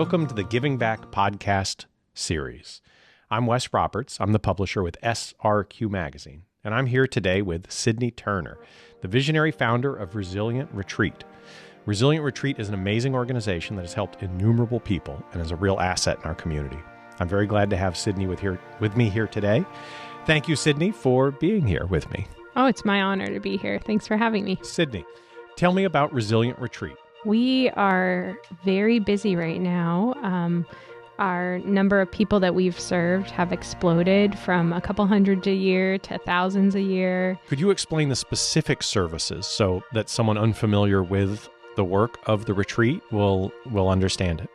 Welcome to the Giving Back podcast series. I'm Wes Roberts. I'm the publisher with SRQ Magazine, and I'm here today with Sidney Turner, the visionary founder of Resilient Retreat. Resilient Retreat is an amazing organization that has helped innumerable people and is a real asset in our community. I'm very glad to have Sidney with me here today. Thank you, Sidney, for being here with me. Oh, it's my honor to be here. Thanks for having me. Sidney, tell me about Resilient Retreat. We are very busy right now. Our number of people that we've served have exploded from a couple hundred a year to thousands a year. Could you explain the specific services so that someone unfamiliar with the work of the retreat will understand it?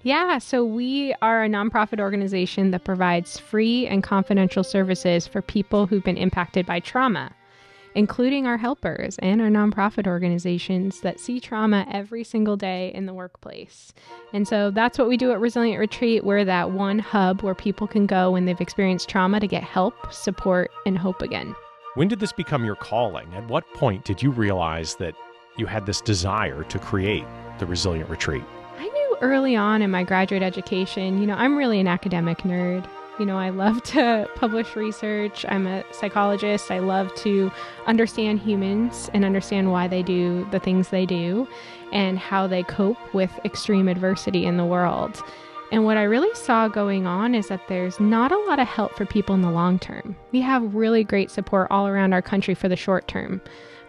Yeah, so we are a nonprofit organization that provides free and confidential services for people who've been impacted by trauma, including our helpers and our nonprofit organizations that see trauma every single day in the workplace. And so that's what we do at Resilient Retreat. We're that one hub where people can go when they've experienced trauma to get help, support, and hope again. When did this become your calling? At what point did you realize that you had this desire to create the Resilient Retreat? I knew early on in my graduate education, I'm really an academic nerd. I love to publish research. I'm a psychologist. I love to understand humans and understand why they do the things they do and how they cope with extreme adversity in the world. And what I really saw going on is that there's not a lot of help for people in the long term. We have really great support all around our country for the short term,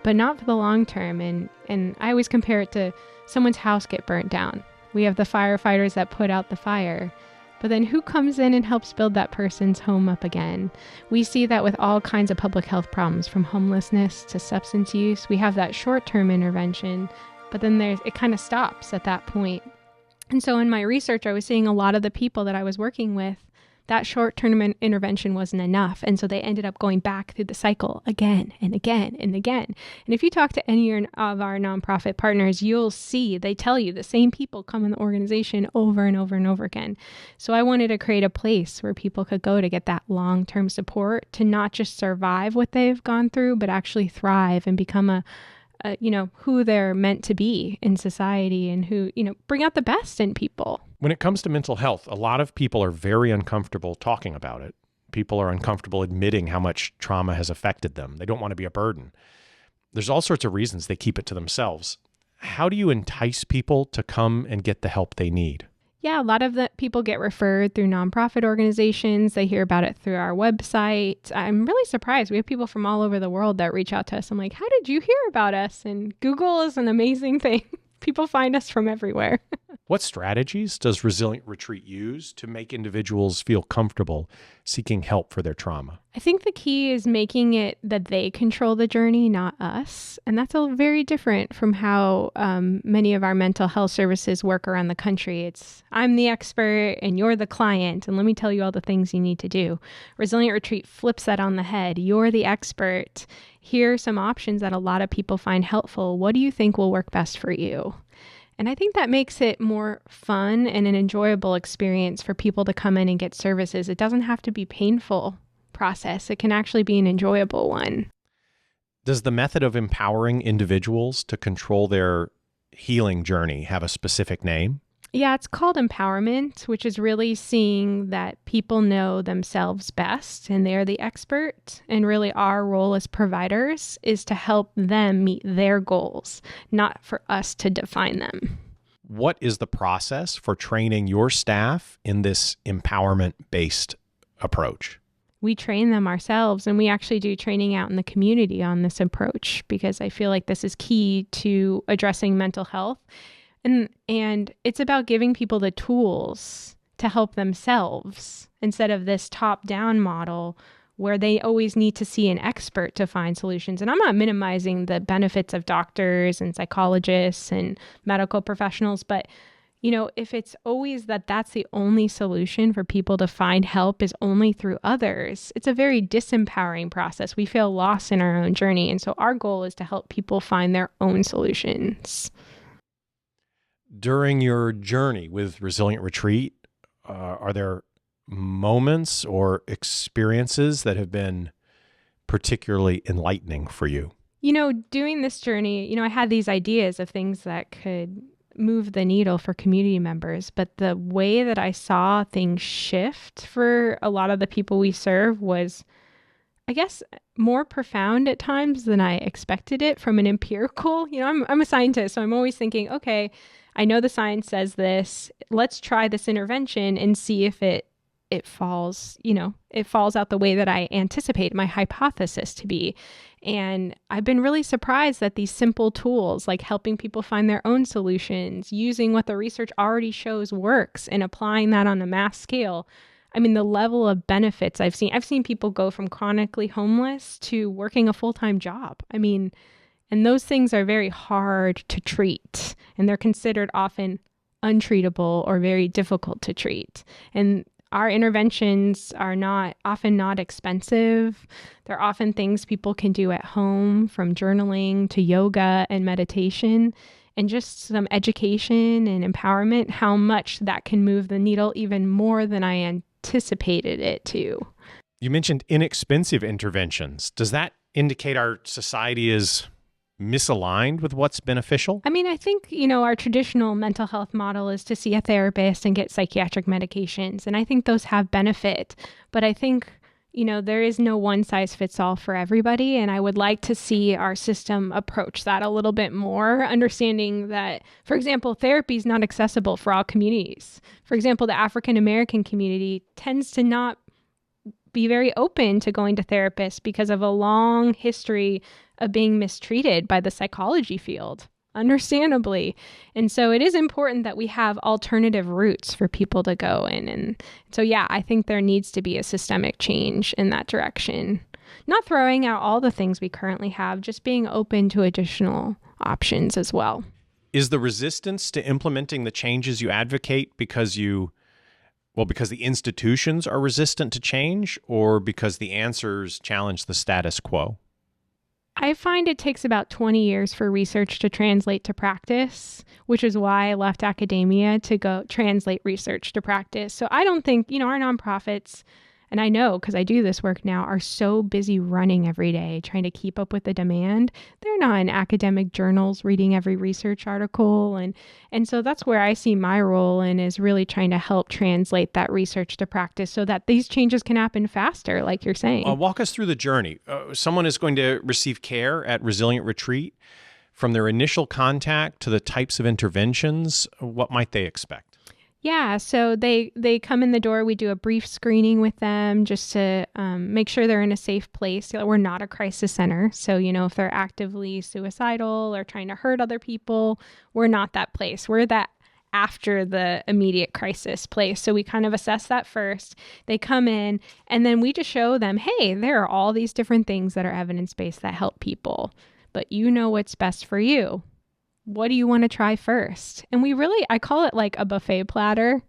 but not for the long term. And I always compare it to someone's house get burnt down. We have the firefighters that put out the fire. But then who comes in and helps build that person's home up again? We see that with all kinds of public health problems, from homelessness to substance use. We have that short-term intervention, but then it kind of stops at that point. And so in my research, I was seeing a lot of the people that I was working with, that short-term intervention wasn't enough. And so they ended up going back through the cycle again and again and again. And if you talk to any of our nonprofit partners, you'll see they tell you the same people come in the organization over and over and over again. So I wanted to create a place where people could go to get that long-term support to not just survive what they've gone through, but actually thrive and become who they're meant to be in society and who, bring out the best in people. When it comes to mental health, a lot of people are very uncomfortable talking about it. People are uncomfortable admitting how much trauma has affected them. They don't want to be a burden. There's all sorts of reasons they keep it to themselves. How do you entice people to come and get the help they need? Yeah, a lot of the people get referred through nonprofit organizations. They hear about it through our website. I'm really surprised. We have people from all over the world that reach out to us. I'm like, how did you hear about us? And Google is an amazing thing. People find us from everywhere. What strategies does Resilient Retreat use to make individuals feel comfortable seeking help for their trauma? I think the key is making it that they control the journey, not us. And that's very different from how many of our mental health services work around the country. It's, I'm the expert and you're the client, and let me tell you all the things you need to do. Resilient Retreat flips that on the head. You're the expert. Here are some options that a lot of people find helpful. What do you think will work best for you? And I think that makes it more fun and an enjoyable experience for people to come in and get services. It doesn't have to be a painful process. It can actually be an enjoyable one. Does the method of empowering individuals to control their healing journey have a specific name? Yeah, it's called empowerment, which is really seeing that people know themselves best and they're the expert. And really our role as providers is to help them meet their goals, not for us to define them. What is the process for training your staff in this empowerment-based approach? We train them ourselves, and we actually do training out in the community on this approach because I feel like this is key to addressing mental health. And it's about giving people the tools to help themselves instead of this top-down model where they always need to see an expert to find solutions. And I'm not minimizing the benefits of doctors and psychologists and medical professionals, but if it's always that's the only solution for people to find help is only through others, it's a very disempowering process. We feel lost in our own journey. And so our goal is to help people find their own solutions. During your journey with Resilient Retreat, are there moments or experiences that have been particularly enlightening for you? Doing this journey, I had these ideas of things that could move the needle for community members, but the way that I saw things shift for a lot of the people we serve was, I guess, more profound at times than I expected it from an empirical. I'm a scientist, so I'm always thinking, okay, I know the science says this. Let's try this intervention and see if it falls, it falls out the way that I anticipate my hypothesis to be. And I've been really surprised that these simple tools, like helping people find their own solutions, using what the research already shows works and applying that on a mass scale. I mean, the level of benefits I've seen people go from chronically homeless to working a full-time job. I mean, and those things are very hard to treat, and they're considered often untreatable or very difficult to treat. And our interventions are often not expensive. They're often things people can do at home, from journaling to yoga and meditation, and just some education and empowerment, how much that can move the needle even more than I anticipated it to. You mentioned inexpensive interventions. Does that indicate our society is misaligned with what's beneficial? I mean, I think, our traditional mental health model is to see a therapist and get psychiatric medications. And I think those have benefit. But I think, there is no one size fits all for everybody. And I would like to see our system approach that a little bit more, understanding that, for example, therapy is not accessible for all communities. For example, the African American community tends to not be very open to going to therapists because of a long history of being mistreated by the psychology field, understandably. And so it is important that we have alternative routes for people to go in. And so, yeah, I think there needs to be a systemic change in that direction. Not throwing out all the things we currently have, just being open to additional options as well. Is the resistance to implementing the changes you advocate because the institutions are resistant to change, or because the answers challenge the status quo? I find it takes about 20 years for research to translate to practice, which is why I left academia to go translate research to practice. So I don't think, our nonprofits, and I know because I do this work now, are so busy running every day, trying to keep up with the demand. They're not in academic journals reading every research article. And so that's where I see my role in, is really trying to help translate that research to practice so that these changes can happen faster, like you're saying. Walk us through the journey. Someone is going to receive care at Resilient Retreat. From their initial contact to the types of interventions, what might they expect? Yeah, so they come in the door. We do a brief screening with them just to make sure they're in a safe place. We're not a crisis center. So, if they're actively suicidal or trying to hurt other people, we're not that place. We're that after the immediate crisis place. So we kind of assess that first. They come in, and then we just show them, hey, there are all these different things that are evidence-based that help people, but you know what's best for you. What do you want to try first? And I call it like a buffet platter.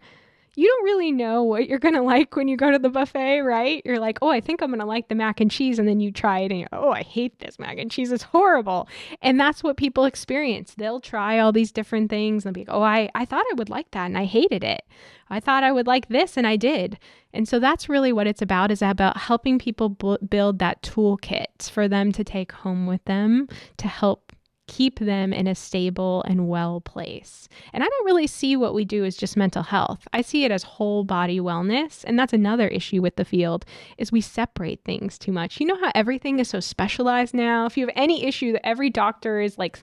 You don't really know what you're going to like when you go to the buffet, right? You're like, oh, I think I'm going to like the mac and cheese. And then you try it and you're, oh, I hate this mac and cheese. It's horrible. And that's what people experience. They'll try all these different things and be like, oh, I thought I would like that and I hated it. I thought I would like this and I did. And so that's really what it's about, is about helping people build that toolkit for them to take home with them to help keep them in a stable and well place. And I don't really see what we do as just mental health. I see it as whole body wellness. And that's another issue with the field, is we separate things too much. You know how everything is so specialized now? If you have any issue, that every doctor is like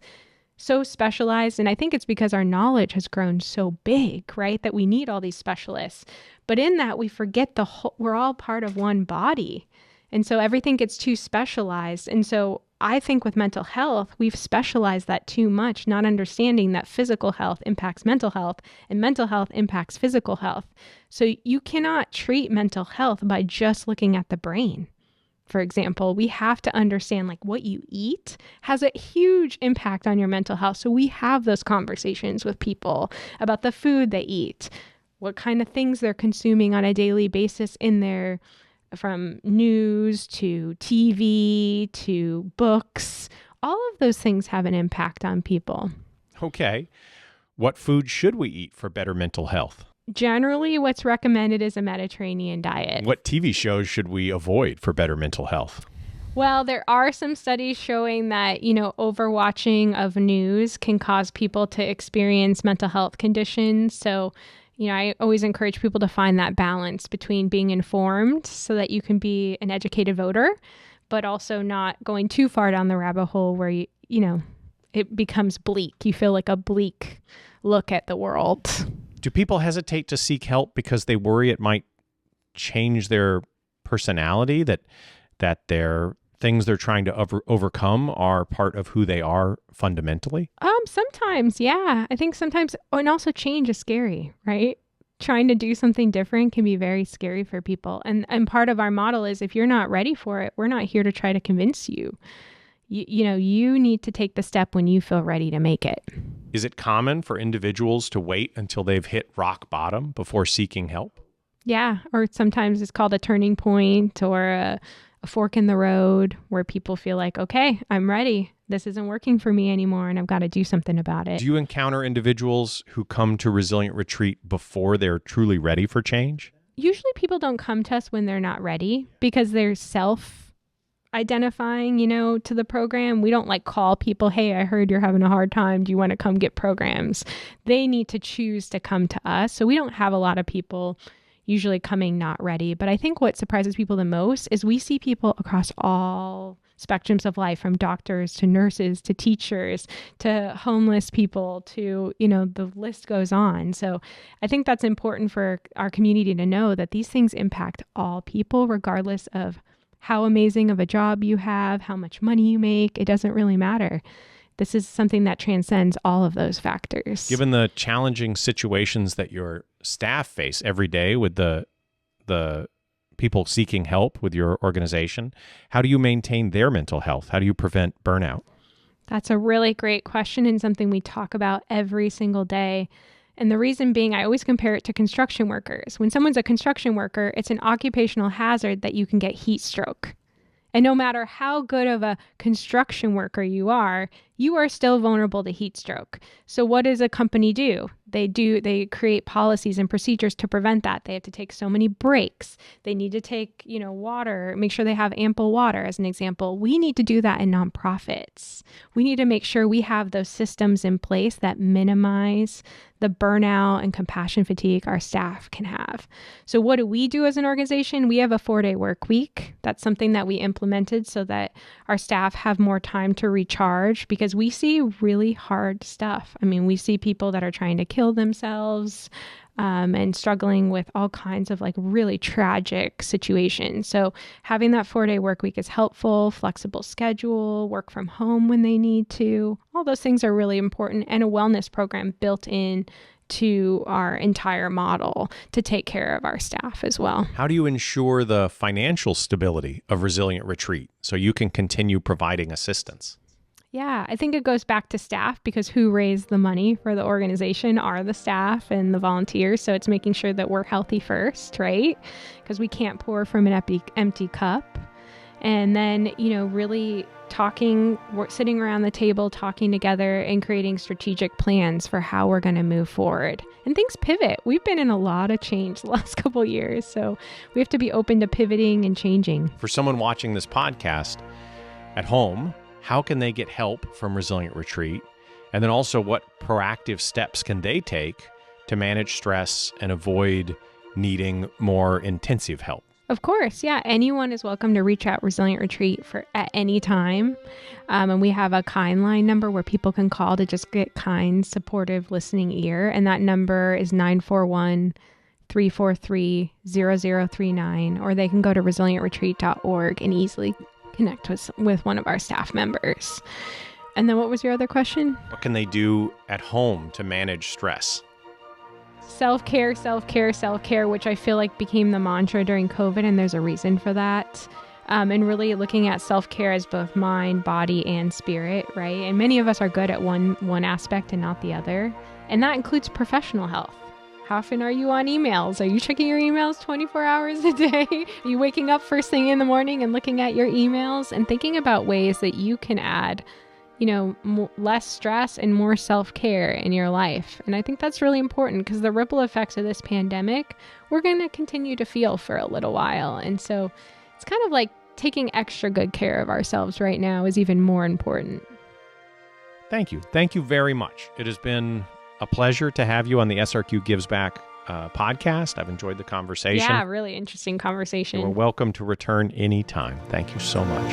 so specialized. And I think it's because our knowledge has grown so big, right? That we need all these specialists. But in that, we forget we're all part of one body. And so everything gets too specialized. And so I think with mental health, we've specialized that too much, not understanding that physical health impacts mental health and mental health impacts physical health. So you cannot treat mental health by just looking at the brain. For example, we have to understand like what you eat has a huge impact on your mental health. So we have those conversations with people about the food they eat, what kind of things they're consuming on a daily basis in their, from news to TV to books. All of those things have an impact on people. Okay. What food should we eat for better mental health? Generally, what's recommended is a Mediterranean diet. What TV shows should we avoid for better mental health? Well, there are some studies showing that, overwatching of news can cause people to experience mental health conditions. So, I always encourage people to find that balance between being informed so that you can be an educated voter, but also not going too far down the rabbit hole where, it becomes bleak. You feel like a bleak look at the world. Do people hesitate to seek help because they worry it might change their personality, that their things they're trying to overcome are part of who they are fundamentally? Sometimes, yeah. I think sometimes, and also change is scary, right? Trying to do something different can be very scary for people. And part of our model is if you're not ready for it, we're not here to try to convince you. You need to take the step when you feel ready to make it. Is it common for individuals to wait until they've hit rock bottom before seeking help? Yeah, or sometimes it's called a turning point or a fork in the road where people feel like, okay, I'm ready. This isn't working for me anymore and I've got to do something about it. Do you encounter individuals who come to Resilient Retreat before they're truly ready for change? Usually people don't come to us when they're not ready because they're self-identifying, to the program. We don't call people, hey, I heard you're having a hard time. Do you want to come get programs? They need to choose to come to us. So we don't have a lot of people usually coming not ready. But I think what surprises people the most is we see people across all spectrums of life, from doctors to nurses to teachers to homeless people to, the list goes on. So I think that's important for our community to know that these things impact all people, regardless of how amazing of a job you have, how much money you make. It doesn't really matter. This is something that transcends all of those factors. Given the challenging situations that your staff face every day with the people seeking help with your organization, how do you maintain their mental health? How do you prevent burnout? That's a really great question and something we talk about every single day. And the reason being, I always compare it to construction workers. When someone's a construction worker, it's an occupational hazard that you can get heat stroke. And no matter how good of a construction worker you are still vulnerable to heat stroke. So what does a company do? They create policies and procedures to prevent that. They have to take so many breaks. They need to take, water, make sure they have ample water, as an example. We need to do that in nonprofits. We need to make sure we have those systems in place that minimize the burnout and compassion fatigue our staff can have. So what do we do as an organization? We have a 4-day work week. That's something that we implemented so that our staff have more time to recharge, because we see really hard stuff. I mean, we see people that are trying to kill themselves and struggling with all kinds of really tragic situations. So having that 4-day work week is helpful, flexible schedule, work from home when they need to. All those things are really important, and a wellness program built in to our entire model to take care of our staff as well. How do you ensure the financial stability of Resilient Retreat so you can continue providing assistance? Yeah, I think it goes back to staff, because who raised the money for the organization are the staff and the volunteers. So it's making sure that we're healthy first, right? Because we can't pour from an empty cup. And then, really sitting around the table, talking together and creating strategic plans for how we're going to move forward. And things pivot. We've been in a lot of change the last couple of years. So we have to be open to pivoting and changing. For someone watching this podcast at home, how can they get help from Resilient Retreat? And then also, what proactive steps can they take to manage stress and avoid needing more intensive help? Of course, yeah. Anyone is welcome to reach out Resilient Retreat at any time. And we have a kind line number where people can call to just get kind, supportive, listening ear. And that number is 941-343-0039. Or they can go to resilientretreat.org and easily connect with one of our staff members. And then what was your other question? What can they do at home to manage stress? Self-care, self-care, self-care, which I feel like became the mantra during COVID, and there's a reason for that. And really looking at self-care as both mind, body, and spirit, right? And many of us are good at one aspect and not the other. And that includes professional health. How often are you on emails? Are you checking your emails 24 hours a day? Are you waking up first thing in the morning and looking at your emails and thinking about ways that you can add, less stress and more self-care in your life? And I think that's really important, because the ripple effects of this pandemic, we're going to continue to feel for a little while. And so it's kind of like taking extra good care of ourselves right now is even more important. Thank you. Thank you very much. It has been a pleasure to have you on the SRQ Gives Back podcast. I've enjoyed the conversation. Yeah, really interesting conversation. You're welcome to return anytime. Thank you so much.